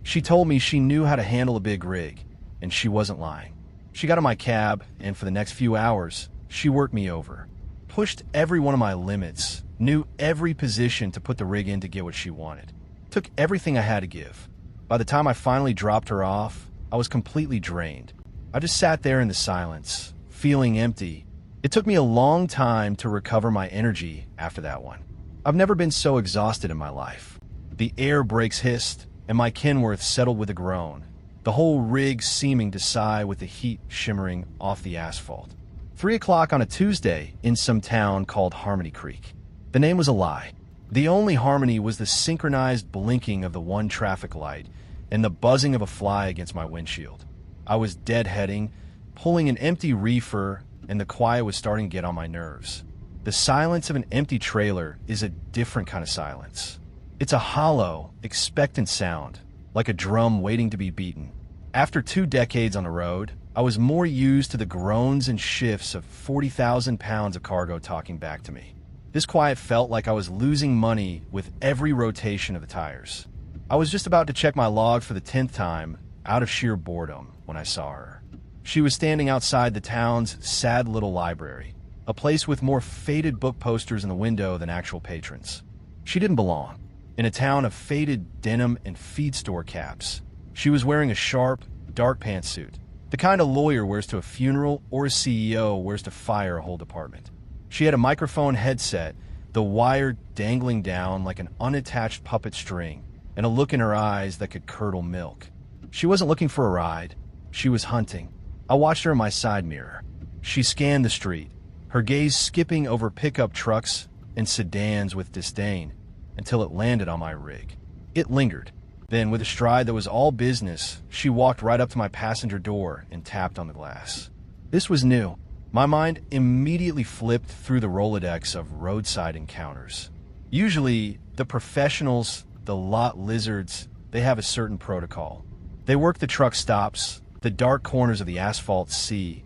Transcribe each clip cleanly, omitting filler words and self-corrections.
She told me she knew how to handle a big rig, and she wasn't lying. She got in my cab, and for the next few hours, she worked me over. Pushed every one of my limits, knew every position to put the rig in to get what she wanted. Took everything I had to give. By the time I finally dropped her off, I was completely drained. I just sat there in the silence, feeling empty. It took me a long time to recover my energy after that one. I've never been so exhausted in my life. The air brakes hissed, and my Kenworth settled with a groan, the whole rig seeming to sigh with the heat shimmering off the asphalt. 3 o'clock on a Tuesday in some town called Harmony Creek. The name was a lie. The only harmony was the synchronized blinking of the one traffic light and the buzzing of a fly against my windshield. I was deadheading, pulling an empty reefer, and the quiet was starting to get on my nerves. The silence of an empty trailer is a different kind of silence. It's a hollow, expectant sound, like a drum waiting to be beaten. After 2 decades on the road, I was more used to the groans and shifts of 40,000 pounds of cargo talking back to me. This quiet felt like I was losing money with every rotation of the tires. I was just about to check my log for the 10th time, out of sheer boredom, when I saw her. She was standing outside the town's sad little library, a place with more faded book posters in the window than actual patrons. She didn't belong. In a town of faded denim and feed store caps, she was wearing a sharp, dark pantsuit, the kind a lawyer wears to a funeral or a CEO wears to fire a whole department. She had a microphone headset, the wire dangling down like an unattached puppet string, and a look in her eyes that could curdle milk. She wasn't looking for a ride. She was hunting. I watched her in my side mirror. She scanned the street, her gaze skipping over pickup trucks and sedans with disdain, until it landed on my rig. It lingered. Then, with a stride that was all business, she walked right up to my passenger door and tapped on the glass. This was new. My mind immediately flipped through the Rolodex of roadside encounters. Usually, the professionals, the lot lizards, they have a certain protocol. They work the truck stops, the dark corners of the asphalt sea,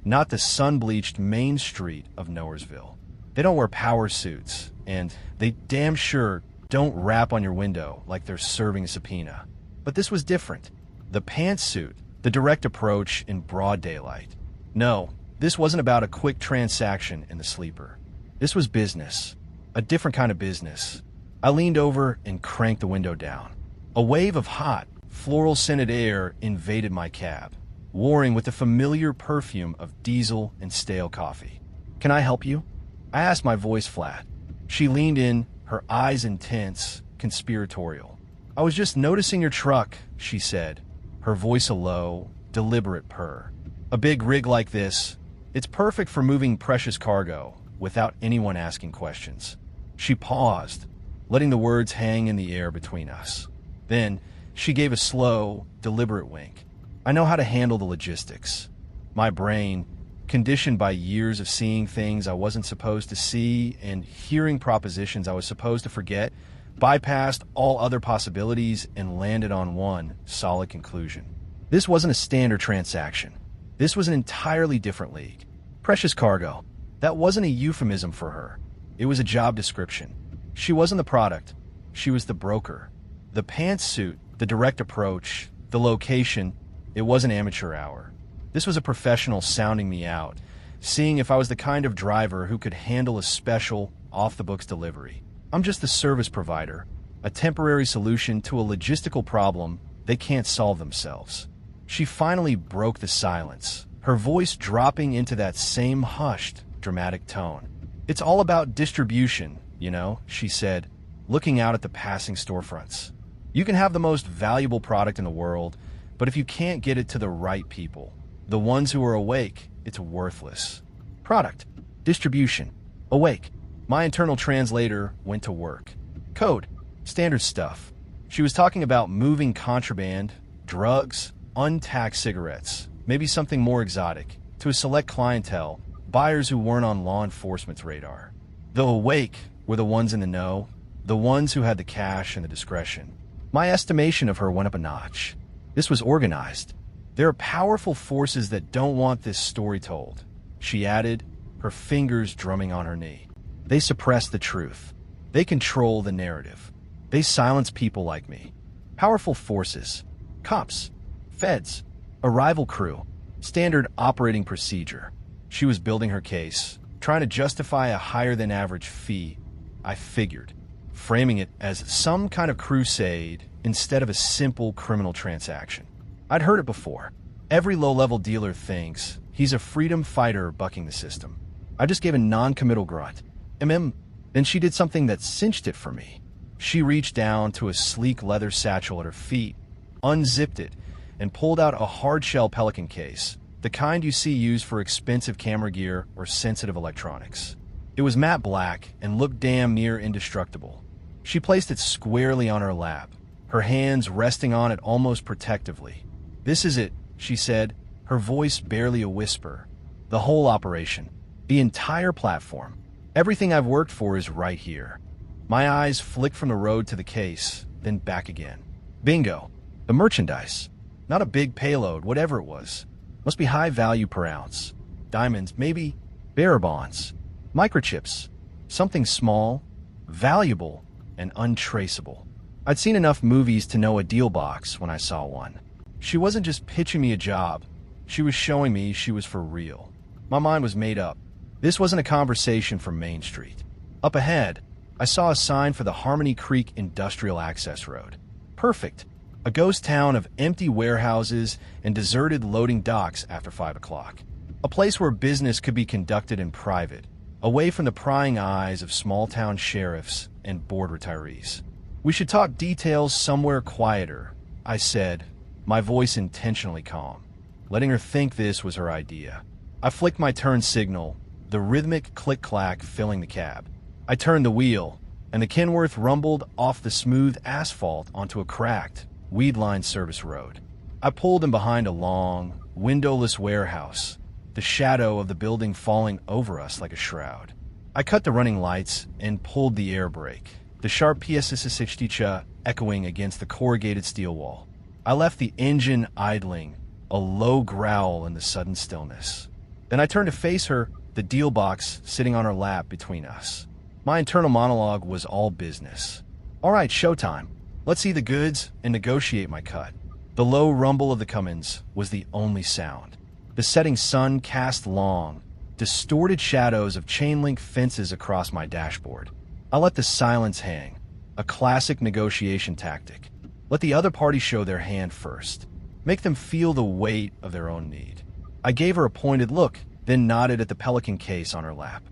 not the sun-bleached main street of Nowheresville. They don't wear power suits, and they damn sure don't rap on your window like they're serving a subpoena. But this was different. The pantsuit, the direct approach in broad daylight. No, this wasn't about a quick transaction in the sleeper. This was business. A different kind of business. I leaned over and cranked the window down. A wave of hot, floral-scented air invaded my cab, warring with the familiar perfume of diesel and stale coffee. "Can I help you?" I asked, my voice flat. She leaned in, her eyes intense, conspiratorial. "I was just noticing your truck," she said, her voice a low, deliberate purr. "A big rig like this, it's perfect for moving precious cargo without anyone asking questions." She paused, letting the words hang in the air between us. Then she gave a slow, deliberate wink. I know how to handle the logistics. My brain, conditioned by years of seeing things I wasn't supposed to see and hearing propositions I was supposed to forget, bypassed all other possibilities and landed on one solid conclusion. This wasn't a standard transaction. This was an entirely different league. Precious cargo. That wasn't a euphemism for her. It was a job description. She wasn't the product. She was the broker. The pantsuit, the direct approach, the location, it wasn't amateur hour. This was a professional sounding me out, seeing if I was the kind of driver who could handle a special, off-the-books delivery. I'm just the service provider, a temporary solution to a logistical problem they can't solve themselves. She finally broke the silence, her voice dropping into that same hushed, dramatic tone. "It's all about distribution, you know," she said, looking out at the passing storefronts. "You can have the most valuable product in the world, but if you can't get it to the right people, the ones who are awake, it's worthless." Product, distribution, awake. My internal translator went to work. Code, standard stuff. She was talking about moving contraband, drugs, untaxed cigarettes, maybe something more exotic, to a select clientele, buyers who weren't on law enforcement's radar. The awake were the ones in the know, the ones who had the cash and the discretion. My estimation of her went up a notch. This was organized. There are powerful forces that don't want this story told, she added, her fingers drumming on her knee. They suppress the truth. They control the narrative. They silence people like me. Powerful forces. Cops. Feds. Arrival crew. Standard operating procedure. She was building her case, trying to justify a higher-than-average fee, I figured, framing it as some kind of crusade instead of a simple criminal transaction. I'd heard it before. Every low-level dealer thinks he's a freedom fighter bucking the system. I just gave a non-committal grunt. Then she did something that cinched it for me. She reached down to a sleek leather satchel at her feet, unzipped it, and pulled out a hard-shell Pelican case, the kind you see used for expensive camera gear or sensitive electronics. It was matte black and looked damn near indestructible. She placed it squarely on her lap, her hands resting on it almost protectively. "This is it," she said, her voice barely a whisper. "The whole operation. The entire platform. Everything I've worked for is right here." My eyes flicked from the road to the case, then back again. Bingo. The merchandise. Not a big payload, whatever it was. Must be high value per ounce. Diamonds, maybe. Bearer bonds. Microchips. Something small, valuable, and untraceable. I'd seen enough movies to know a deal box when I saw one. She wasn't just pitching me a job. She was showing me she was for real. My mind was made up. This wasn't a conversation from Main Street. Up ahead, I saw a sign for the Harmony Creek Industrial Access Road. Perfect. A ghost town of empty warehouses and deserted loading docks after 5 o'clock. A place where business could be conducted in private, away from the prying eyes of small-town sheriffs and bored retirees. "We should talk details somewhere quieter," I said, my voice intentionally calm, letting her think this was her idea. I flicked my turn signal, the rhythmic click-clack filling the cab. I turned the wheel, and the Kenworth rumbled off the smooth asphalt onto a cracked, weed-lined service road. I pulled in behind a long, windowless warehouse, the shadow of the building falling over us like a shroud. I cut the running lights and pulled the air brake, the sharp PSSSHTcha echoing against the corrugated steel wall. I left the engine idling, a low growl in the sudden stillness. Then I turned to face her, the deal box sitting on her lap between us. My internal monologue was all business. "All right, showtime. Let's see the goods and negotiate my cut." The low rumble of the Cummins was the only sound. The setting sun cast long, distorted shadows of chain-link fences across my dashboard. I let the silence hang, a classic negotiation tactic. Let the other party show their hand first. Make them feel the weight of their own need. I gave her a pointed look, then nodded at the Pelican case on her lap.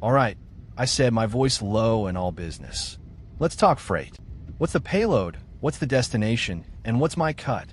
"All right," I said, my voice low and all business. "Let's talk freight. What's the payload? What's the destination? And what's my cut?"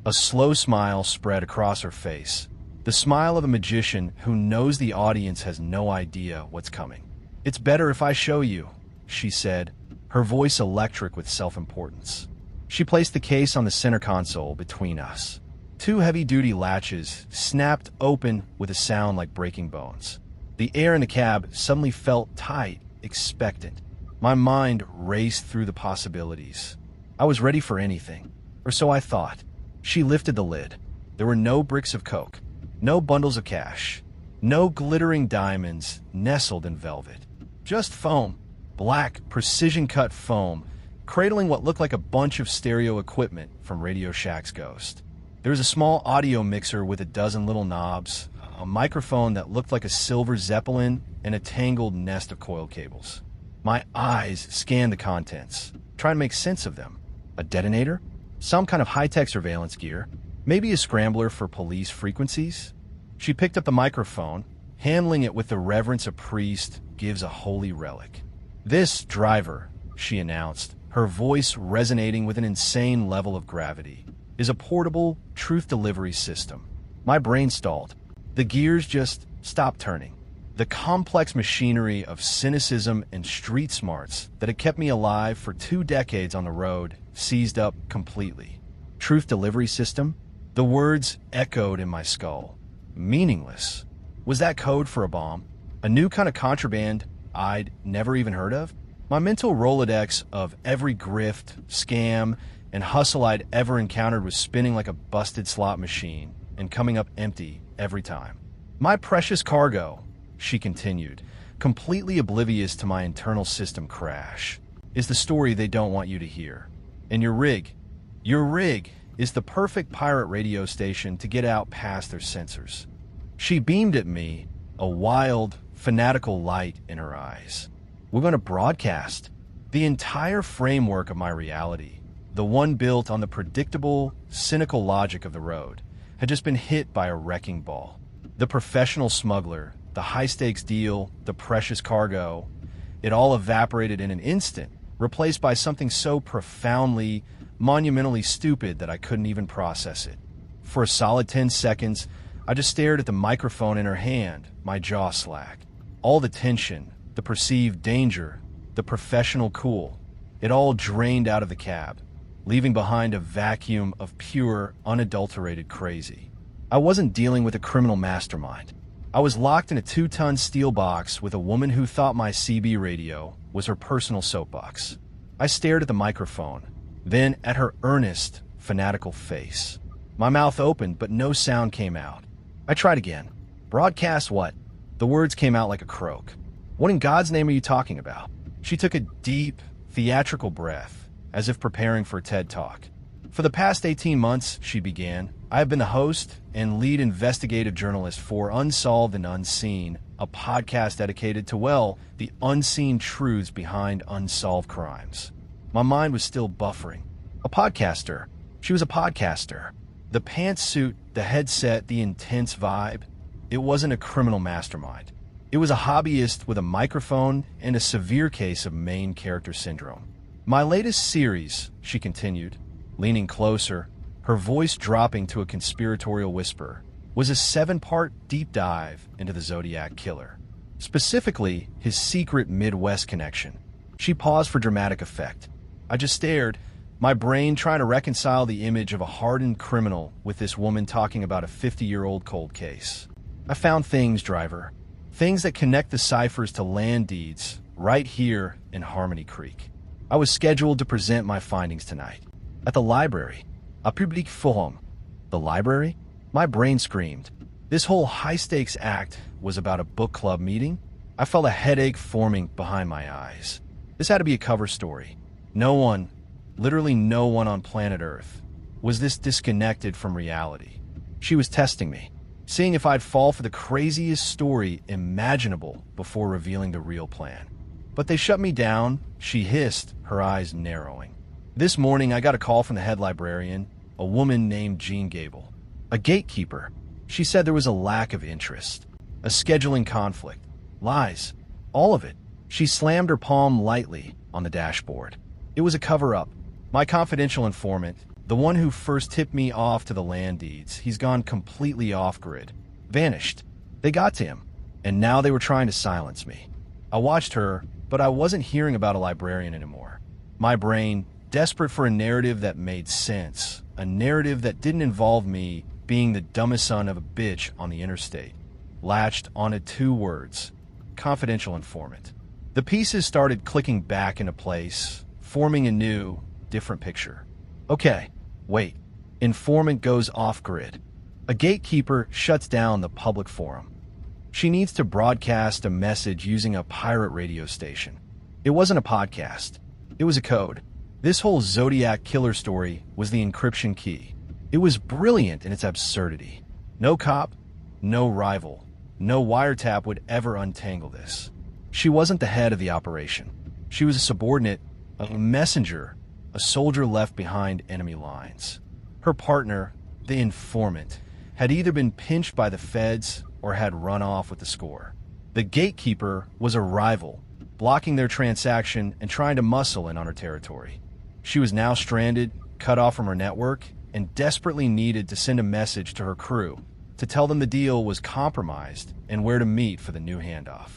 A slow smile spread across her face, the smile of a magician who knows the audience has no idea what's coming. "It's better if I show you," she said, her voice electric with self-importance. She placed the case on the center console between us. 2 heavy-duty latches snapped open with a sound like breaking bones. The air in the cab suddenly felt tight, expectant. My mind raced through the possibilities. I was ready for anything, or so I thought. She lifted the lid. There were no bricks of coke, no bundles of cash, no glittering diamonds nestled in velvet. Just foam, black, precision-cut foam, cradling what looked like a bunch of stereo equipment from Radio Shack's Ghost. There was a small audio mixer with a dozen little knobs, a microphone that looked like a silver zeppelin, and a tangled nest of coil cables. My eyes scanned the contents, trying to make sense of them. A detonator? Some kind of high-tech surveillance gear? Maybe a scrambler for police frequencies? She picked up the microphone, handling it with the reverence a priest gives a holy relic. "This driver," she announced, her voice resonating with an insane level of gravity, "is a portable truth delivery system." My brain stalled. The gears just stopped turning. The complex machinery of cynicism and street smarts that had kept me alive for 2 decades on the road seized up completely. Truth delivery system? The words echoed in my skull. Meaningless. Was that code for a bomb? A new kind of contraband I'd never even heard of? My mental Rolodex of every grift, scam, and hustle I'd ever encountered was spinning like a busted slot machine and coming up empty every time. "My precious cargo," she continued, completely oblivious to my internal system crash, "is the story they don't want you to hear. And your rig, Your rig is the perfect pirate radio station to get out past their censors. She beamed at me, a wild, fanatical light in her eyes. We're going to broadcast. The entire framework of my reality, the one built on the predictable, cynical logic of the road, had just been hit by a wrecking ball. The professional smuggler, the high-stakes deal, the precious cargo, it all evaporated in an instant, replaced by something so profoundly, monumentally stupid that I couldn't even process it. For a solid 10 seconds, I just stared at the microphone in her hand, my jaw slack. All the tension, the perceived danger, the professional cool, it all drained out of the cab, leaving behind a vacuum of pure, unadulterated crazy. I wasn't dealing with a criminal mastermind. I was locked in a 2-ton steel box with a woman who thought my CB radio was her personal soapbox. I stared at the microphone, then at her earnest, fanatical face. My mouth opened, but no sound came out. I tried again. Broadcast what? The words came out like a croak. What in God's name are you talking about? She took a deep, theatrical breath, as if preparing for a TED Talk. For the past 18 months, she began, I have been the host and lead investigative journalist for Unsolved and Unseen, a podcast dedicated to, well, the unseen truths behind unsolved crimes. My mind was still buffering. A podcaster. She was a podcaster. The pantsuit, the headset, the intense vibe. It wasn't a criminal mastermind. It was a hobbyist with a microphone and a severe case of main character syndrome. My latest series, she continued, leaning closer, her voice dropping to a conspiratorial whisper, was a 7-part deep dive into the Zodiac Killer, specifically his secret Midwest connection. She paused for dramatic effect. I just stared, my brain trying to reconcile the image of a hardened criminal with this woman talking about a 50-year-old cold case. I found things, driver. Things that connect the ciphers to land deeds right here in Harmony Creek. I was scheduled to present my findings tonight. At the library. A public forum. The library? My brain screamed. This whole high-stakes act was about a book club meeting? I felt a headache forming behind my eyes. This had to be a cover story. No one, literally no one on planet Earth, was this disconnected from reality. She was testing me, seeing if I'd fall for the craziest story imaginable before revealing the real plan. But they shut me down, she hissed, her eyes narrowing. This morning, I got a call from the head librarian, a woman named Jean Gable. A gatekeeper. She said there was a lack of interest, a scheduling conflict, lies, all of it. She slammed her palm lightly on the dashboard. It was a cover-up. My confidential informant, the one who first tipped me off to the land deeds, he's gone completely off-grid. Vanished. They got to him, and now they were trying to silence me. I watched her, but I wasn't hearing about a librarian anymore. My brain, desperate for a narrative that made sense, a narrative that didn't involve me being the dumbest son of a bitch on the interstate, latched onto 2 words, confidential informant. The pieces started clicking back into place, forming a new, different picture. Okay, wait. Informant goes off-grid. A gatekeeper shuts down the public forum. She needs to broadcast a message using a pirate radio station. It wasn't a podcast. It was a code. This whole Zodiac Killer story was the encryption key. It was brilliant in its absurdity. No cop, no rival, no wiretap would ever untangle this. She wasn't the head of the operation. She was a subordinate, a messenger, a soldier left behind enemy lines. Her partner, the informant, had either been pinched by the feds or had run off with the score. The gatekeeper was a rival, blocking their transaction and trying to muscle in on her territory. She was now stranded, cut off from her network, and desperately needed to send a message to her crew to tell them the deal was compromised and where to meet for the new handoff.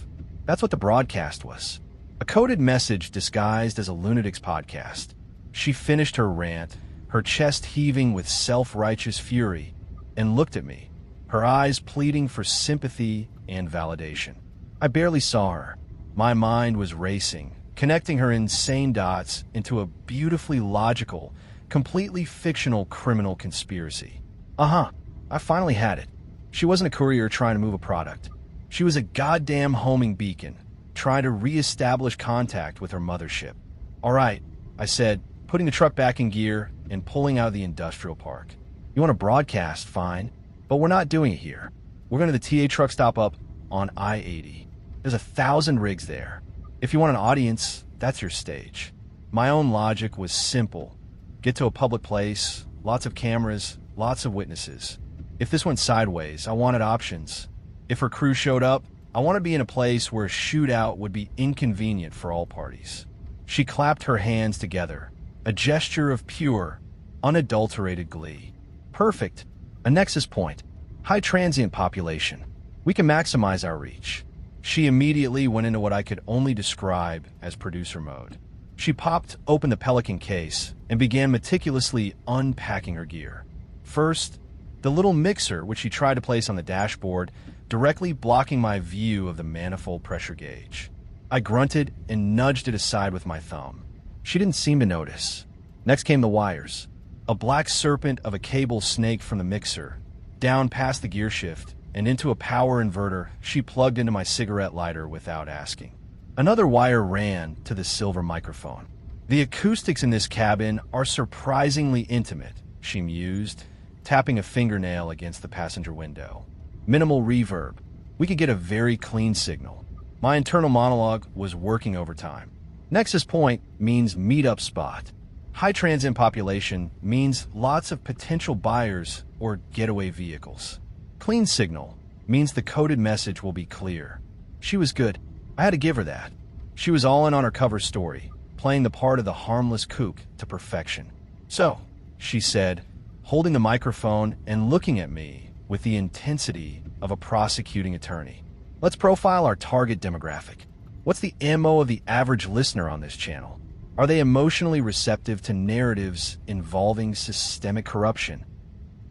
That's what the broadcast was. A coded message disguised as a lunatic's podcast. She finished her rant, her chest heaving with self-righteous fury, and looked at me, her eyes pleading for sympathy and validation. I barely saw her. My mind was racing, connecting her insane dots into a beautifully logical, completely fictional criminal conspiracy. I finally had it. She wasn't a courier trying to move a product. She was a goddamn homing beacon, trying to re-establish contact with her mothership. All right, I said, putting the truck back in gear, and pulling out of the industrial park. You want to broadcast, fine, but we're not doing it here. We're going to the TA truck stop up on I-80. There's 1,000 rigs there. If you want an audience, that's your stage. My own logic was simple. Get to a public place, lots of cameras, lots of witnesses. If this went sideways, I wanted options. If her crew showed up, I wanted to be in a place where a shootout would be inconvenient for all parties. She clapped her hands together, a gesture of pure, unadulterated glee. Perfect. A nexus point. High transient population. We can maximize our reach. She immediately went into what I could only describe as producer mode. She popped open the Pelican case and began meticulously unpacking her gear. First, the little mixer which she tried to place on the dashboard, directly blocking my view of the manifold pressure gauge. I grunted and nudged it aside with my thumb. She didn't seem to notice. Next came the wires. A black serpent of a cable snaked from the mixer, down past the gear shift, and into a power inverter she plugged into my cigarette lighter without asking. Another wire ran to the silver microphone. The acoustics in this cabin are surprisingly intimate, she mused, tapping a fingernail against the passenger window. Minimal reverb. We could get a very clean signal. My internal monologue was working overtime. Nexus point means meet-up spot. High transient population means lots of potential buyers or getaway vehicles. Clean signal means the coded message will be clear. She was good. I had to give her that. She was all in on her cover story, playing the part of the harmless kook to perfection. So, she said, holding the microphone and looking at me with the intensity of a prosecuting attorney. Let's profile our target demographic. What's the MO of the average listener on this channel? Are they emotionally receptive to narratives involving systemic corruption?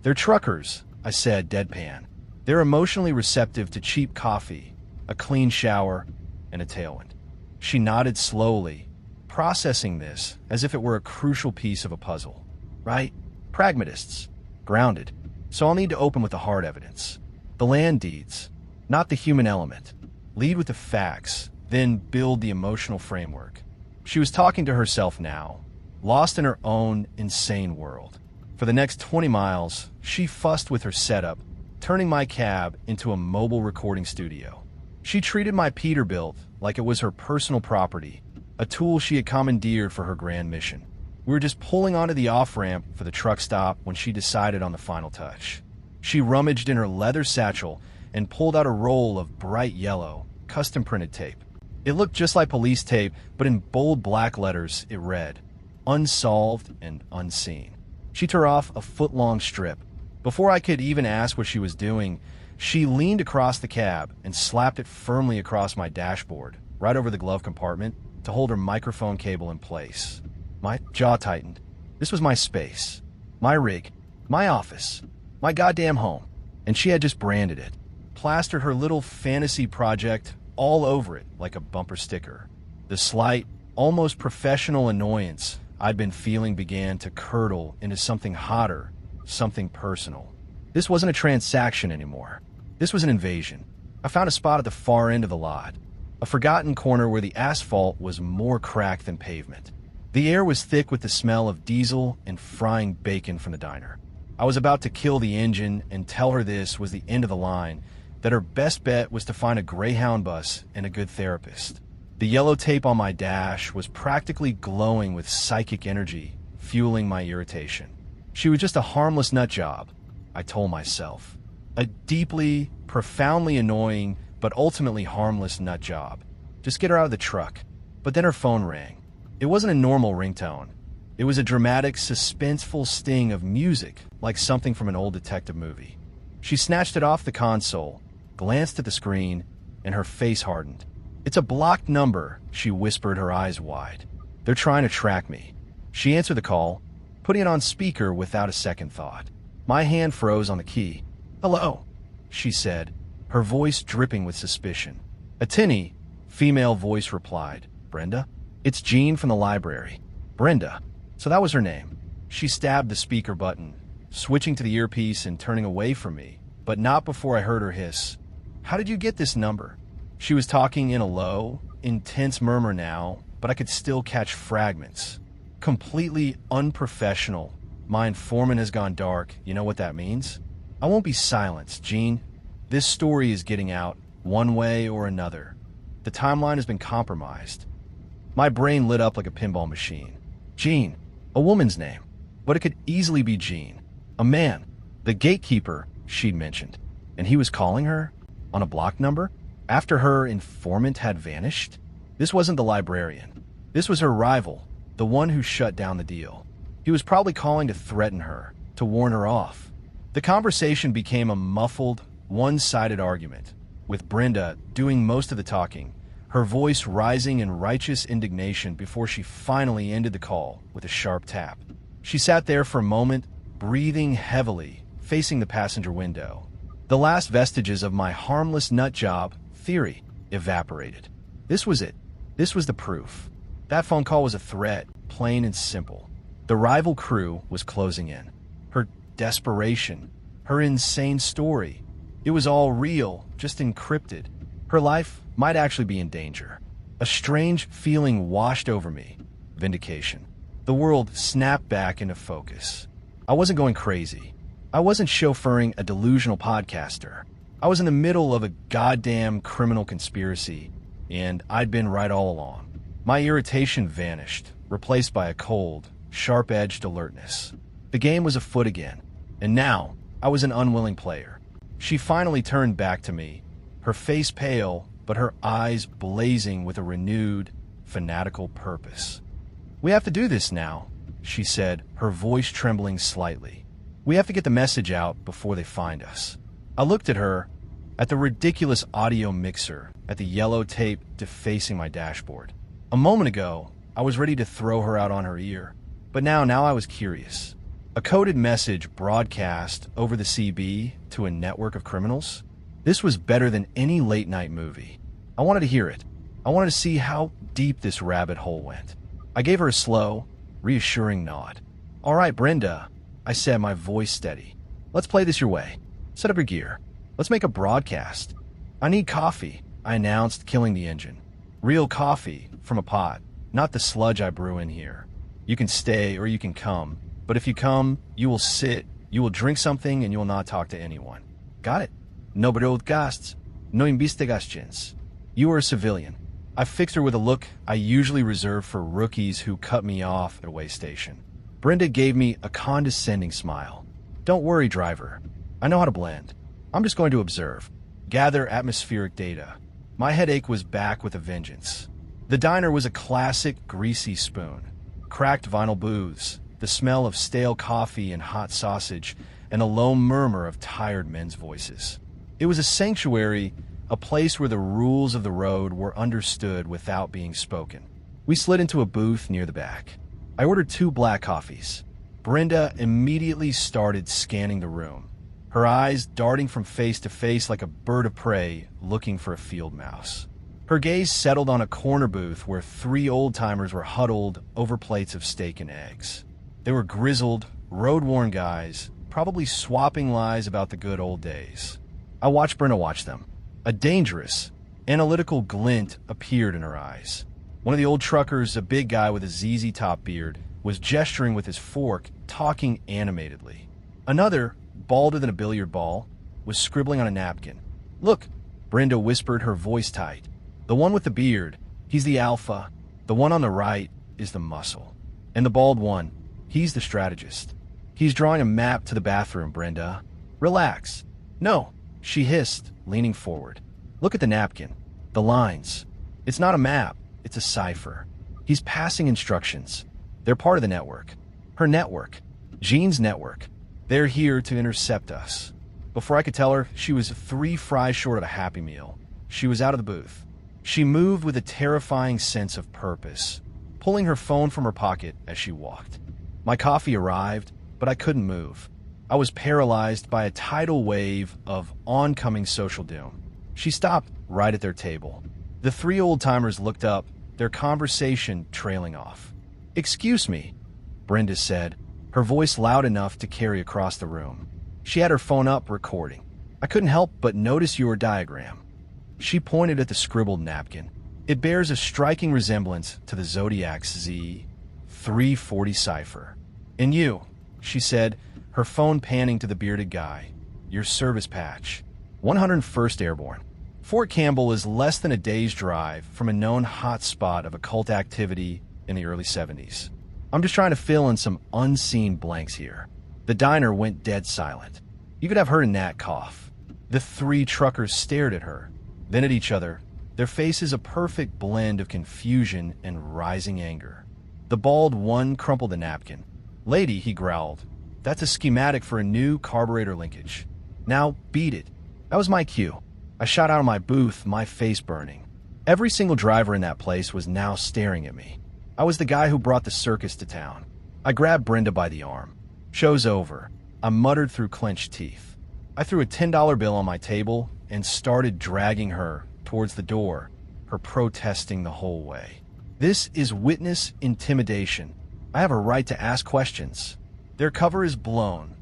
They're truckers, I said, deadpan. They're emotionally receptive to cheap coffee, a clean shower, and a tailwind. She nodded slowly, processing this as if it were a crucial piece of a puzzle. Right? Pragmatists. Grounded. So I'll need to open with the hard evidence. The land deeds, not the human element. Lead with the facts, then build the emotional framework. She was talking to herself now, lost in her own insane world. For the next 20 miles, she fussed with her setup, turning my cab into a mobile recording studio. She treated my Peterbilt like it was her personal property, a tool she had commandeered for her grand mission. We were just pulling onto the off-ramp for the truck stop when she decided on the final touch. She rummaged in her leather satchel and pulled out a roll of bright yellow, custom-printed tape. It looked just like police tape, but in bold black letters it read, "Unsolved and unseen." She tore off a foot-long strip. Before I could even ask what she was doing, she leaned across the cab and slapped it firmly across my dashboard, right over the glove compartment, to hold her microphone cable in place. My jaw tightened. This was my space, my rig, my office, my goddamn home, and she had just branded it, plastered her little fantasy project all over it like a bumper sticker. The slight, almost professional annoyance I'd been feeling began to curdle into something hotter, something personal. This wasn't a transaction anymore. This was an invasion. I found a spot at the far end of the lot, a forgotten corner where the asphalt was more cracked than pavement. The air was thick with the smell of diesel and frying bacon from the diner. I was about to kill the engine and tell her this was the end of the line, that her best bet was to find a Greyhound bus and a good therapist. The yellow tape on my dash was practically glowing with psychic energy, fueling my irritation. She was just a harmless nut job, I told myself. A deeply, profoundly annoying, but ultimately harmless nut job. Just get her out of the truck. But then her phone rang. It wasn't a normal ringtone. It was a dramatic, suspenseful sting of music, like something from an old detective movie. She snatched it off the console, glanced at the screen, and her face hardened. "It's a blocked number," she whispered, her eyes wide. "They're trying to track me." She answered the call, putting it on speaker without a second thought. My hand froze on the key. "Hello," she said, her voice dripping with suspicion. A tinny, female voice replied, "Brenda? It's Jean from the library." Brenda. So that was her name. She stabbed the speaker button, switching to the earpiece and turning away from me, but not before I heard her hiss, "How did you get this number?" She was talking in a low, intense murmur now, but I could still catch fragments. Completely unprofessional. My informant has gone dark. You know what that means? I won't be silenced, Gene. This story is getting out, one way or another. The timeline has been compromised. My brain lit up like a pinball machine. Gene, a woman's name. But it could easily be Gene. A man. The gatekeeper she'd mentioned. And he was calling her? On a block number? After her informant had vanished? This wasn't the librarian. This was her rival, the one who shut down the deal. He was probably calling to threaten her, to warn her off. The conversation became a muffled, one-sided argument, with Brenda doing most of the talking, her voice rising in righteous indignation before she finally ended the call with a sharp tap. She sat there for a moment, breathing heavily, facing the passenger window. The last vestiges of my harmless nut job theory evaporated. This was it. This was the proof. That phone call was a threat, plain and simple. The rival crew was closing in. Her desperation, her insane story. It was all real, just encrypted. Her life might actually be in danger. A strange feeling washed over me. Vindication. The world snapped back into focus. I wasn't going crazy. I wasn't chauffeuring a delusional podcaster. I was in the middle of a goddamn criminal conspiracy, and I'd been right all along. My irritation vanished, replaced by a cold, sharp-edged alertness. The game was afoot again, and now I was an unwilling player. She finally turned back to me, her face pale, but her eyes blazing with a renewed, fanatical purpose. "We have to do this now," she said, her voice trembling slightly. "We have to get the message out before they find us." I looked at her, at the ridiculous audio mixer, at the yellow tape defacing my dashboard. A moment ago, I was ready to throw her out on her ear, but now I was curious. A coded message broadcast over the CB to a network of criminals? This was better than any late-night movie. I wanted to hear it. I wanted to see how deep this rabbit hole went. I gave her a slow, reassuring nod. "All right, Brenda," I said, my voice steady. "Let's play this your way. Set up your gear. Let's make a broadcast." "I need coffee," I announced, killing the engine. "Real coffee, from a pot, not the sludge I brew in here. You can stay or you can come, but if you come, you will sit, you will drink something, and you will not talk to anyone. Got it? No broadcasts, no investigations. You are a civilian." I fixed her with a look I usually reserve for rookies who cut me off at a way station. Brenda gave me a condescending smile. "Don't worry, driver. I know how to blend. I'm just going to observe, gather atmospheric data." My headache was back with a vengeance. The diner was a classic greasy spoon. Cracked vinyl booths, the smell of stale coffee and hot sausage, and a low murmur of tired men's voices. It was a sanctuary, a place where the rules of the road were understood without being spoken. We slid into a booth near the back. I ordered 2 black coffees. Brenda immediately started scanning the room, her eyes darting from face to face like a bird of prey looking for a field mouse. Her gaze settled on a corner booth where 3 old-timers were huddled over plates of steak and eggs. They were grizzled, road-worn guys, probably swapping lies about the good old days. I watched Brenda watch them. A dangerous, analytical glint appeared in her eyes. One of the old truckers, a big guy with a ZZ Top beard, was gesturing with his fork, talking animatedly. Another, balder than a billiard ball, was scribbling on a napkin. "Look," Brenda whispered, her voice tight. "The one with the beard, he's the alpha. The one on the right is the muscle. And the bald one, he's the strategist. He's drawing a map to the bathroom, Brenda. Relax." "No," she hissed, leaning forward. "Look at the napkin. The lines. It's not a map, it's a cipher. He's passing instructions. They're part of the network. Her network. Jean's network. They're here to intercept us." Before I could tell her, she was 3 fries short of a Happy Meal. She was out of the booth. She moved with a terrifying sense of purpose, pulling her phone from her pocket as she walked. My coffee arrived, but I couldn't move. I was paralyzed by a tidal wave of oncoming social doom. She stopped right at their table. The 3 old-timers looked up, their conversation trailing off. "Excuse me," Brenda said, her voice loud enough to carry across the room. She had her phone up, recording. "I couldn't help but notice your diagram." She pointed at the scribbled napkin. "It bears a striking resemblance to the Zodiac's Z. 340 cipher. "And you," she said, her phone panning to the bearded guy. "Your service patch. 101st Airborne." Fort Campbell is less than a day's drive from a known hotspot of occult activity in the early 70s. I'm just trying to fill in some unseen blanks here. The diner went dead silent. You could have heard a gnat cough. The three truckers stared at her, then at each other, their faces a perfect blend of confusion and rising anger. The bald one crumpled the napkin. "Lady," he growled, "that's a schematic for a new carburetor linkage. Now beat it." That was my cue. I shot out of my booth, my face burning. Every single driver in that place was now staring at me. I was the guy who brought the circus to town. I grabbed Brenda by the arm. "Show's over," I muttered through clenched teeth. I threw a $10 bill on my table and started dragging her towards the door, her protesting the whole way. "This is witness intimidation. I have a right to ask questions." Their cover is blown.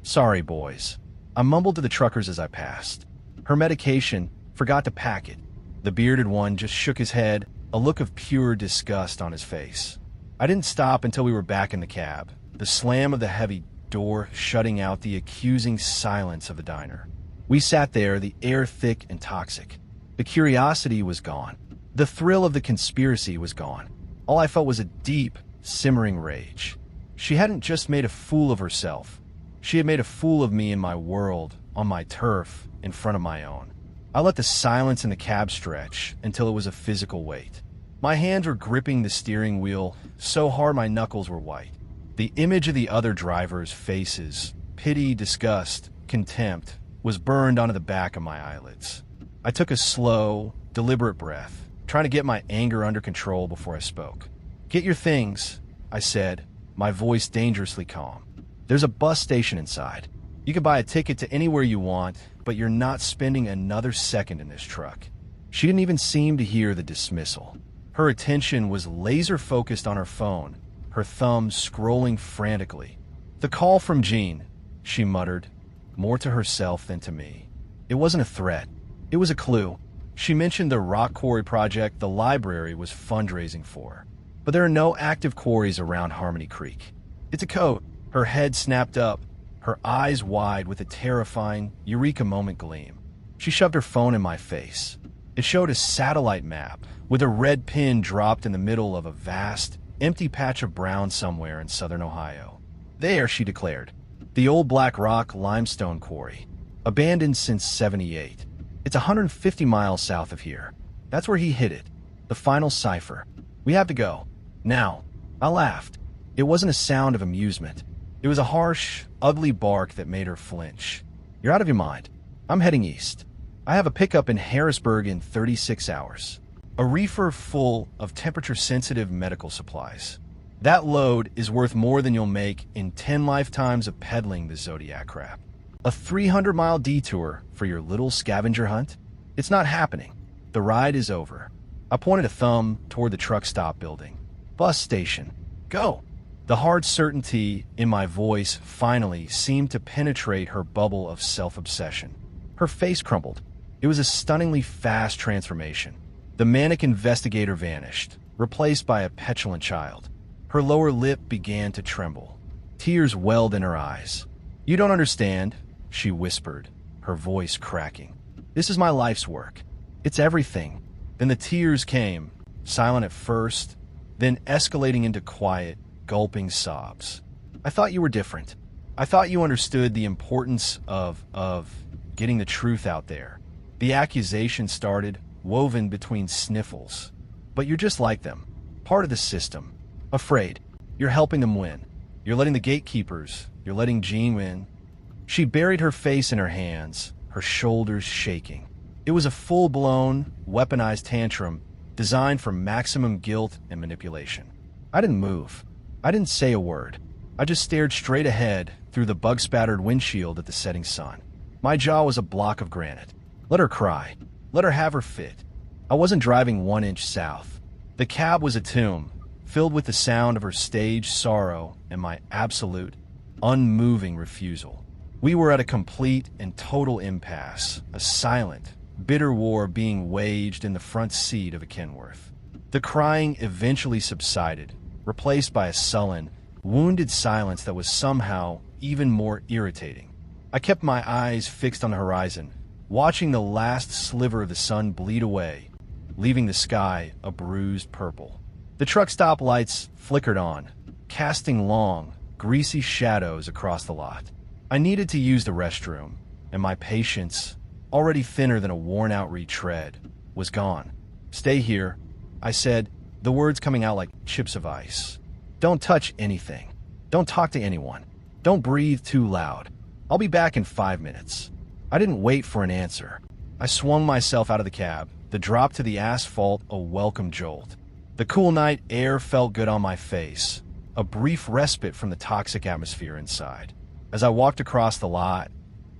"Sorry, boys," I mumbled to the truckers as I passed. "Her medication, forgot to pack it." The bearded one just shook his head, a look of pure disgust on his face. I didn't stop until we were back in the cab, the slam of the heavy door shutting out the accusing silence of the diner. We sat there, the air thick and toxic. The curiosity was gone. The thrill of the conspiracy was gone. All I felt was a deep, simmering rage. She hadn't just made a fool of herself. She had made a fool of me in my world, on my turf, in front of my own. I let the silence in the cab stretch until it was a physical weight. My hands were gripping the steering wheel so hard my knuckles were white. The image of the other drivers' faces, pity, disgust, contempt, was burned onto the back of my eyelids. I took a slow, deliberate breath, trying to get my anger under control before I spoke. "Get your things," I said, my voice dangerously calm. "There's a bus station inside. You can buy a ticket to anywhere you want, but you're not spending another second in this truck." She didn't even seem to hear the dismissal. Her attention was laser-focused on her phone, her thumbs scrolling frantically. "The call from Jean," she muttered, more to herself than to me. It wasn't a threat. It was a clue. She mentioned the rock quarry project the library was fundraising for. But there are no active quarries around Harmony Creek. It's a code. Her head snapped up, her eyes wide with a terrifying, eureka moment gleam. She shoved her phone in my face. It showed a satellite map with a red pin dropped in the middle of a vast, empty patch of brown somewhere in southern Ohio. "There," she declared. "The old Black Rock limestone quarry. Abandoned since '78. It's 150 miles south of here. That's where he hid it. The final cipher. We have to go. Now." I laughed. It wasn't a sound of amusement. It was a harsh, ugly bark that made her flinch. "You're out of your mind. I'm heading east. I have a pickup in Harrisburg in 36 hours. A reefer full of temperature-sensitive medical supplies. That load is worth more than you'll make in 10 lifetimes of peddling the Zodiac crap. A 300-mile detour for your little scavenger hunt? It's not happening. The ride is over." I pointed a thumb toward the truck stop building. "Bus station. Go." The hard certainty in my voice finally seemed to penetrate her bubble of self-obsession. Her face crumpled. It was a stunningly fast transformation. The manic investigator vanished, replaced by a petulant child. Her lower lip began to tremble. Tears welled in her eyes. "You don't understand," she whispered, her voice cracking. "This is my life's work. It's everything." Then the tears came, silent at first, then escalating into quiet, gulping sobs. "I thought you were different. I thought you understood the importance of getting the truth out there." The accusation started, woven between sniffles. "But you're just like them. Part of the system. Afraid. You're helping them win. You're letting the gatekeepers. You're letting Jean win." She buried her face in her hands, her shoulders shaking. It was a full-blown, weaponized tantrum designed for maximum guilt and manipulation. I didn't move. I didn't say a word. I just stared straight ahead through the bug-spattered windshield at the setting sun. My jaw was a block of granite. Let her cry. Let her have her fit. I wasn't driving 1 inch south. The cab was a tomb, filled with the sound of her staged sorrow and my absolute, unmoving refusal. We were at a complete and total impasse, a silent, bitter war being waged in the front seat of a Kenworth. The crying eventually subsided, replaced by a sullen, wounded silence that was somehow even more irritating. I kept my eyes fixed on the horizon, watching the last sliver of the sun bleed away, leaving the sky a bruised purple. The truck stop lights flickered on, casting long, greasy shadows across the lot. I needed to use the restroom, and my patience, already thinner than a worn-out retread, was gone. "Stay here," I said, the words coming out like chips of ice. "Don't touch anything. Don't talk to anyone. Don't breathe too loud. I'll be back in 5 minutes." I didn't wait for an answer. I swung myself out of the cab, the drop to the asphalt a welcome jolt. The cool night air felt good on my face, a brief respite from the toxic atmosphere inside. As I walked across the lot,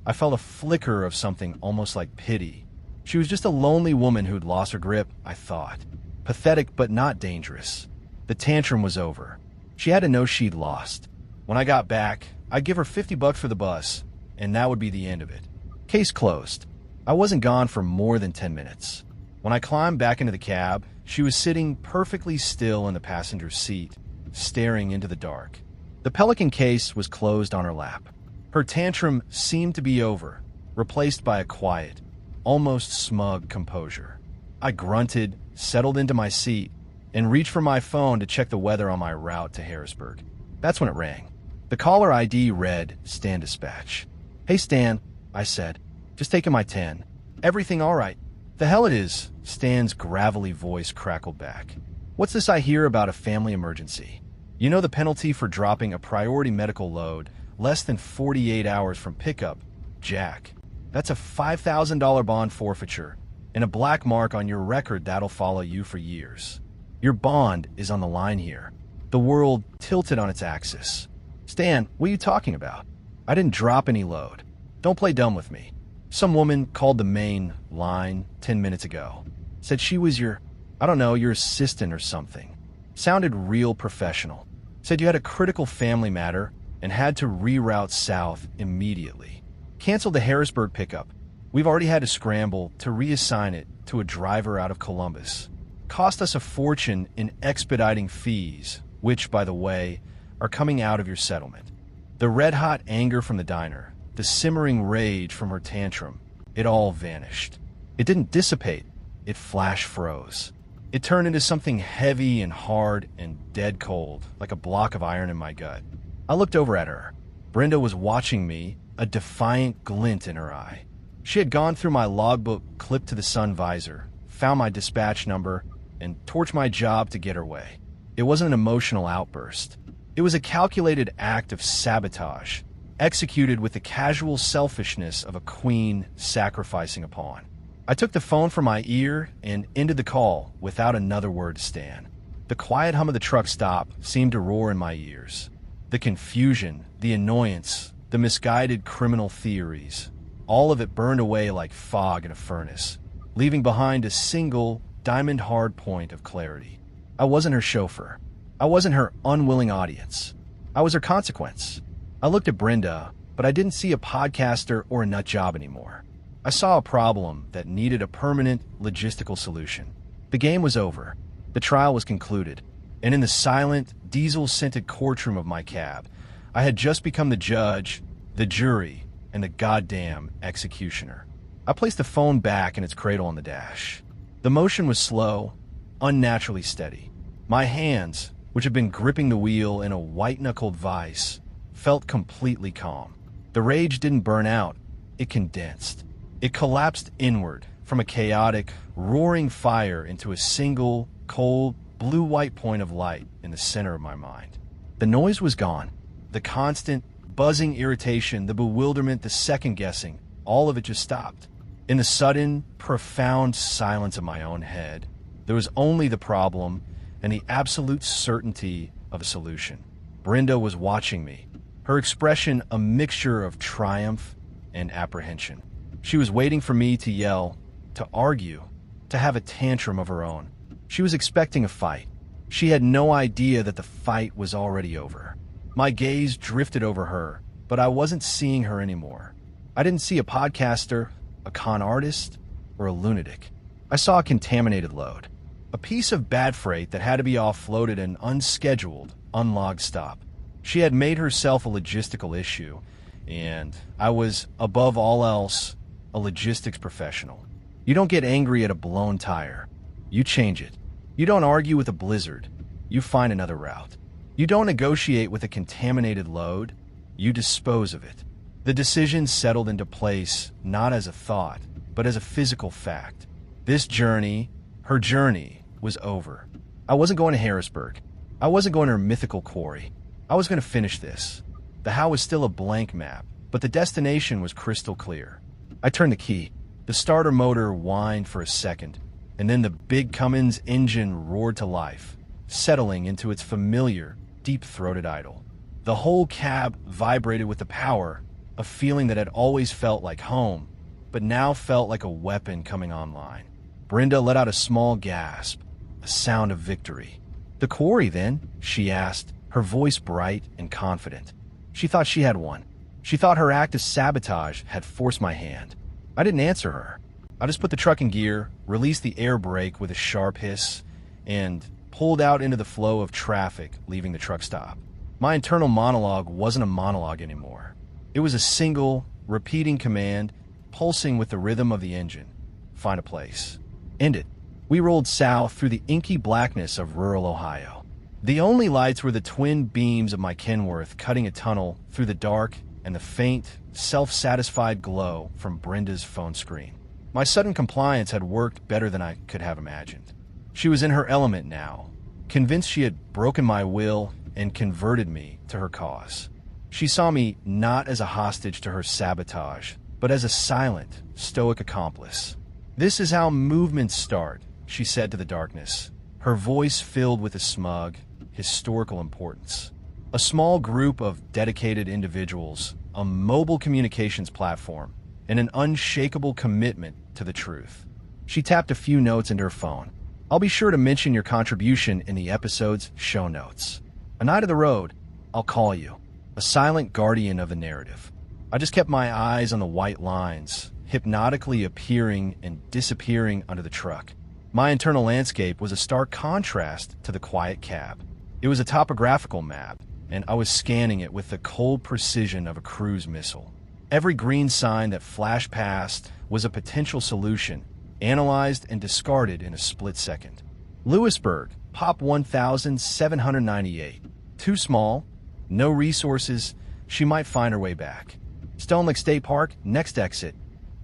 I felt a flicker of something almost like pity. She was just a lonely woman who'd lost her grip, I thought. Pathetic but not dangerous. The tantrum was over. She had to know she'd lost. When I got back, I'd give her $50 for the bus, and that would be the end of it. Case closed. I wasn't gone for more than 10 minutes. When I climbed back into the cab, she was sitting perfectly still in the passenger seat, staring into the dark. The Pelican case was closed on her lap. Her tantrum seemed to be over, replaced by a quiet, almost smug composure. I grunted, settled into my seat, and reached for my phone to check the weather on my route to Harrisburg. That's when it rang. The caller ID read Stan Dispatch. "Hey Stan," I said, "just taking my 10. Everything all right?" "The hell it is," Stan's gravelly voice crackled back. "What's this I hear about a family emergency? You know the penalty for dropping a priority medical load less than 48 hours from pickup, Jack. That's a $5,000 bond forfeiture and a black mark on your record that'll follow you for years. Your bond is on the line here." The world tilted on its axis. "Stan, what are you talking about? I didn't drop any load. Don't play dumb with me. Some woman called the main line 10 minutes ago. Said she was your assistant or something. Sounded real professional. Said you had a critical family matter and had to reroute south immediately. Canceled the Harrisburg pickup. We've already had to scramble to reassign it to a driver out of Columbus. Cost us a fortune in expediting fees, which, by the way, are coming out of your settlement." The red-hot anger from the diner, the simmering rage from her tantrum, it all vanished. It didn't dissipate, it flash froze. It turned into something heavy and hard and dead cold, like a block of iron in my gut. I looked over at her. Brenda was watching me, a defiant glint in her eye. She had gone through my logbook clipped to the sun visor, found my dispatch number, and torched my job to get her way. It wasn't an emotional outburst. It was a calculated act of sabotage, executed with the casual selfishness of a queen sacrificing a pawn. I took the phone from my ear and ended the call without another word to Stan. The quiet hum of the truck stop seemed to roar in my ears. The confusion, the annoyance, the misguided criminal theories, all of it burned away like fog in a furnace, leaving behind a single, diamond-hard point of clarity. I wasn't her chauffeur. I wasn't her unwilling audience. I was her consequence. I looked at Brenda, but I didn't see a podcaster or a nut job anymore. I saw a problem that needed a permanent logistical solution. The game was over. The trial was concluded. And in the silent, diesel-scented courtroom of my cab, I had just become the judge, the jury, and the goddamn executioner. I placed the phone back in its cradle on the dash. The motion was slow, unnaturally steady. My hands, which had been gripping the wheel in a white-knuckled vice, felt completely calm. The rage didn't burn out, it condensed. It collapsed inward from a chaotic, roaring fire into a single, cold, blue-white point of light in the center of my mind. The noise was gone. The constant, buzzing irritation, the bewilderment, the second-guessing, all of it just stopped. In the sudden, profound silence of my own head, there was only the problem and the absolute certainty of a solution. Brenda was watching me, her expression a mixture of triumph and apprehension. She was waiting for me to yell, to argue, to have a tantrum of her own. She was expecting a fight. She had no idea that the fight was already over. My gaze drifted over her, but I wasn't seeing her anymore. I didn't see a podcaster, a con artist, or a lunatic. I saw a contaminated load. A piece of bad freight that had to be offloaded at an unscheduled, unlogged stop. She had made herself a logistical issue, and I was, above all else, a logistics professional. You don't get angry at a blown tire. You change it. You don't argue with a blizzard. You find another route. You don't negotiate with a contaminated load. You dispose of it. The decision settled into place not as a thought, but as a physical fact. This journey, her journey, was over. I wasn't going to Harrisburg. I wasn't going to her mythical quarry. I was going to finish this. The how was still a blank map, but the destination was crystal clear. I turned the key. The starter motor whined for a second, and then the big Cummins engine roared to life, settling into its familiar, deep-throated idle. The whole cab vibrated with the power, a feeling that had always felt like home, but now felt like a weapon coming online. Brenda let out a small gasp, a sound of victory. "The quarry, then?" she asked, her voice bright and confident. She thought she had won. She thought her act of sabotage had forced my hand. I didn't answer her. I just put the truck in gear, released the air brake with a sharp hiss, and pulled out into the flow of traffic, leaving the truck stop. My internal monologue wasn't a monologue anymore. It was a single, repeating command, pulsing with the rhythm of the engine. Find a place. End it. We rolled south through the inky blackness of rural Ohio. The only lights were the twin beams of my Kenworth cutting a tunnel through the dark and the faint, self-satisfied glow from Brenda's phone screen. My sudden compliance had worked better than I could have imagined. She was in her element now, convinced she had broken my will and converted me to her cause. She saw me not as a hostage to her sabotage, but as a silent, stoic accomplice. "This is how movements start," she said to the darkness, her voice filled with a smug, historical importance. A small group of dedicated individuals, a mobile communications platform, and an unshakable commitment to the truth. She tapped a few notes into her phone. "I'll be sure to mention your contribution in the episode's show notes. A night of the road, I'll call you, a silent guardian of the narrative." I just kept my eyes on the white lines, hypnotically appearing and disappearing under the truck. My internal landscape was a stark contrast to the quiet cab. It was a topographical map, and I was scanning it with the cold precision of a cruise missile. Every green sign that flashed past was a potential solution, analyzed and discarded in a split second. Lewisburg, Pop 1798. Too small, no resources, she might find her way back. Stone Lake State Park, next exit.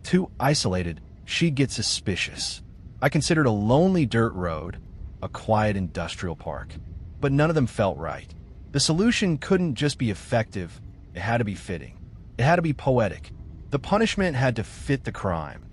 Too isolated, she'd get suspicious. I considered a lonely dirt road, a quiet industrial park, but none of them felt right. The solution couldn't just be effective, it had to be fitting. It had to be poetic. The punishment had to fit the crime,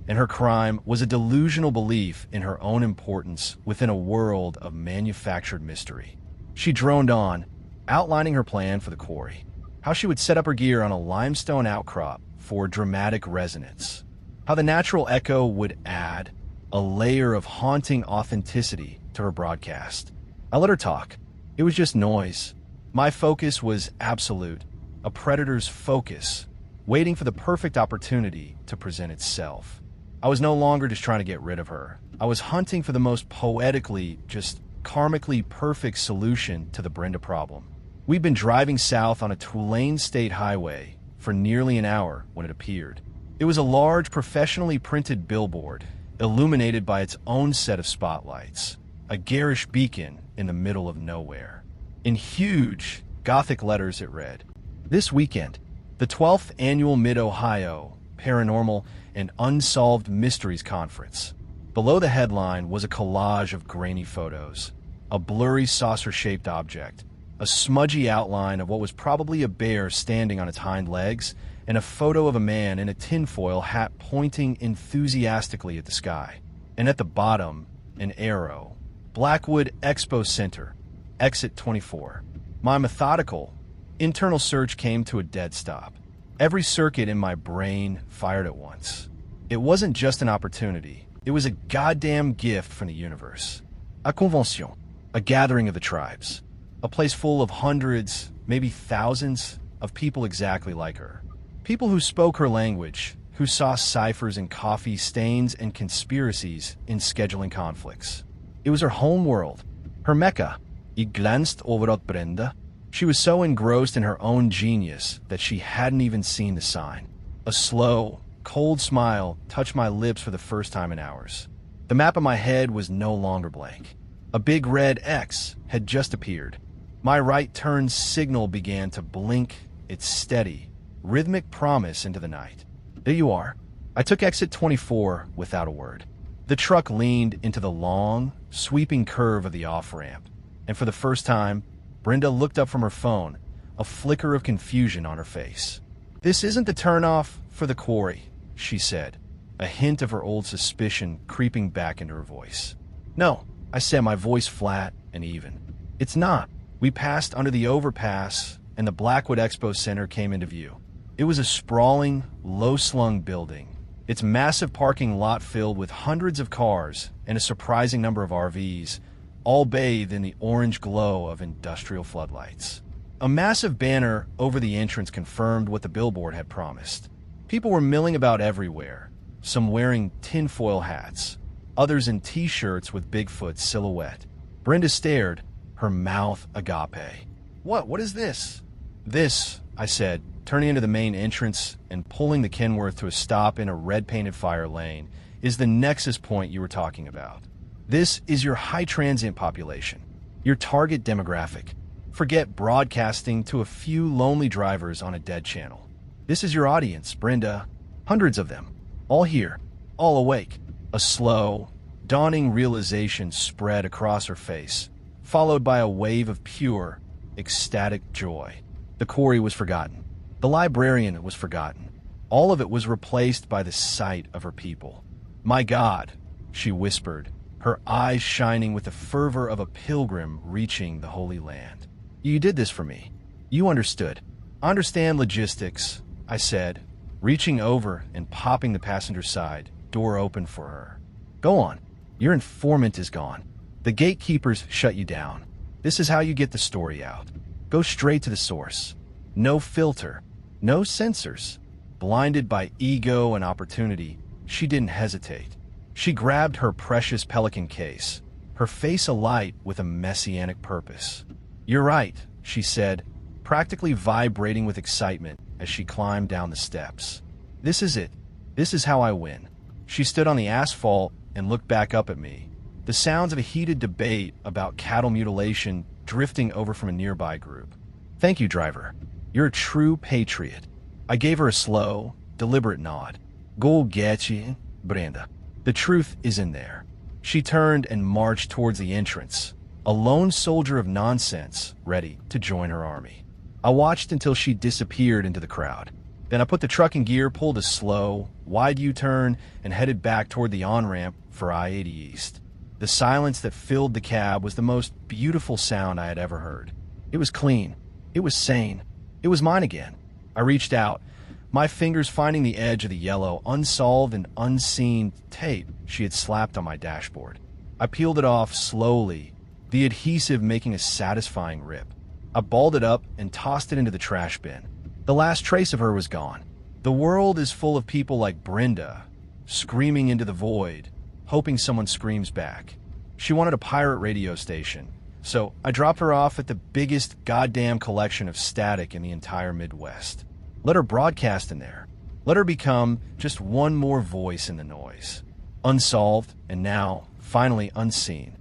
and her crime was a delusional belief in her own importance within a world of manufactured mystery. She droned on, outlining her plan for the quarry, how she would set up her gear on a limestone outcrop for dramatic resonance, how the natural echo would add a layer of haunting authenticity to her broadcast. I let her talk. It was just noise. My focus was absolute, a predator's focus, waiting for the perfect opportunity to present itself. I was no longer just trying to get rid of her. I was hunting for the most poetically, just karmically perfect solution to the Brenda problem. We'd been driving south on a Tulane state highway for nearly an hour when it appeared. It was a large, professionally printed billboard, illuminated by its own set of spotlights, a garish beacon in the middle of nowhere. In huge, Gothic letters it read, "This weekend, the 12th Annual Mid-Ohio Paranormal and Unsolved Mysteries Conference." Below the headline was a collage of grainy photos, a blurry saucer-shaped object, a smudgy outline of what was probably a bear standing on its hind legs, and a photo of a man in a tinfoil hat pointing enthusiastically at the sky. And at the bottom, an arrow. Blackwood Expo Center, exit 24. My methodical, internal search came to a dead stop. Every circuit in my brain fired at once. It wasn't just an opportunity. It was a goddamn gift from the universe. A convention, a gathering of the tribes. A place full of hundreds, maybe thousands, of people exactly like her. People who spoke her language, who saw ciphers in coffee stains and conspiracies in scheduling conflicts. It was her home world, her Mecca. Jag glansed over åt Brenda. She was so engrossed in her own genius that she hadn't even seen the sign. A slow, cold smile touched my lips for the first time in hours. The map of my head was no longer blank. A big red X had just appeared. My right turn signal began to blink its steady, rhythmic promise into the night. There you are. I took exit 24 without a word. The truck leaned into the long, sweeping curve of the off-ramp, and for the first time, Brenda looked up from her phone, a flicker of confusion on her face. "This isn't the turnoff for the quarry," she said, a hint of her old suspicion creeping back into her voice. "No," I said, my voice flat and even. "It's not." We passed under the overpass, and the Blackwood Expo Center came into view. It was a sprawling, low-slung building, its massive parking lot filled with hundreds of cars and a surprising number of RVs, all bathed in the orange glow of industrial floodlights. A massive banner over the entrance confirmed what the billboard had promised. People were milling about everywhere, some wearing tinfoil hats, others in T-shirts with Bigfoot's silhouette. Brenda stared, her mouth agape. What is this?" "This," I said, turning into the main entrance and pulling the Kenworth to a stop in a red-painted fire lane, "is the nexus point you were talking about. This is your high-transient population, your target demographic. Forget broadcasting to a few lonely drivers on a dead channel. This is your audience, Brenda. Hundreds of them. All here. All awake." A slow, dawning realization spread across her face, followed by a wave of pure, ecstatic joy. The quarry was forgotten. The librarian was forgotten. All of it was replaced by the sight of her people. "My God," she whispered, her eyes shining with the fervor of a pilgrim reaching the Holy Land. "You did this for me. You understood." "I understand logistics," I said, reaching over and popping the passenger side door open for her. "Go on. Your informant is gone. The gatekeepers shut you down. This is how you get the story out. Go straight to the source. No filter. No censors." Blinded by ego and opportunity, she didn't hesitate. She grabbed her precious Pelican case, her face alight with a messianic purpose. "You're right," she said, practically vibrating with excitement as she climbed down the steps. "This is it. This is how I win." She stood on the asphalt and looked back up at me, the sounds of a heated debate about cattle mutilation drifting over from a nearby group. "Thank you, driver. You're a true patriot." I gave her a slow, deliberate nod. "Go get you, Brenda. The truth is in there." She turned and marched towards the entrance, a lone soldier of nonsense ready to join her army. I watched until she disappeared into the crowd. Then I put the truck in gear, pulled a slow, wide U-turn, and headed back toward the on-ramp for I-80 East. The silence that filled the cab was the most beautiful sound I had ever heard. It was clean. It was sane. It was mine again. I reached out, my fingers finding the edge of the yellow, unsolved and unseen tape she had slapped on my dashboard. I peeled it off slowly, the adhesive making a satisfying rip. I balled it up and tossed it into the trash bin. The last trace of her was gone. The world is full of people like Brenda, screaming into the void, hoping someone screams back. She wanted a pirate radio station, so I dropped her off at the biggest goddamn collection of static in the entire Midwest. Let her broadcast in there. Let her become just one more voice in the noise. Unsolved, and now, finally unseen.